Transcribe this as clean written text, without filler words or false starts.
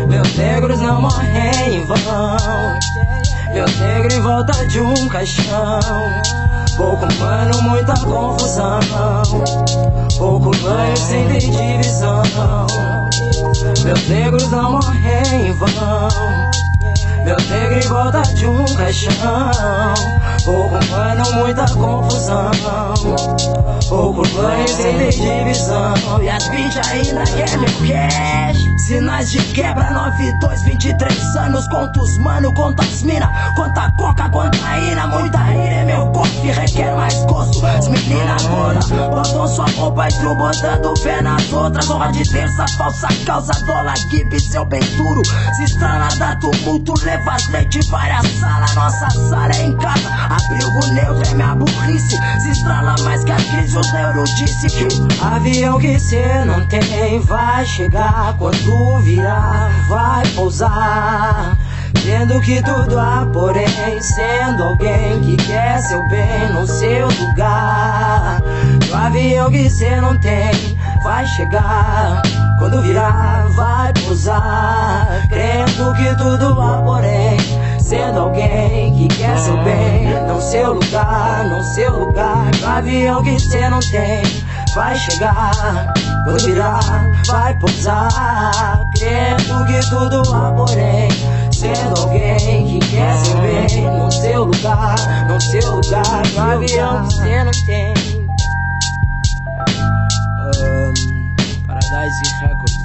Meus negros não morrem em vão. Meus negros em volta de um caixão. Pouco mano, muita confusão. Pouco banho sem ter divisão. Meus negros não morrem em vão. Meus negros em volta de um caixão. Pouco mano, muita confusão. Pouco banho sem ter divisão. E as bitch ainda quer meu cash. Sinais de quebra, 92, 23 anos. Quantos mano, quantas mina, quanta coca, quanta ina. Muita ira é meu corpo e requer mais gosto. As meninas agora botam sua roupa e tu botando fé nas outras. Honra de terça, falsa causa, DOLA, Clipe, seu bem duro. Se estrala, dá tumulto, leva as leite para a sala. Nossa sala é em casa, abrigo neutro é minha burrice. Se estrala mais que a crise, os neuro disse que avião que cê não tem vai chegar. Quando virar, vai pousar. Tendo que tudo há, porém, sendo alguém que quer seu bem no seu lugar. O avião que cê não tem vai chegar. Quando virar, vai pousar. Crendo que tudo há, porém, sendo alguém que quer seu bem no seu lugar, no seu lugar. O avião que cê não tem vai chegar. Quando virar, vai pousar. Crendo que tudo há, porém, sendo alguém que quer seu bem no seu lugar, no seu lugar. O avião que cê não tem. Paradise Records.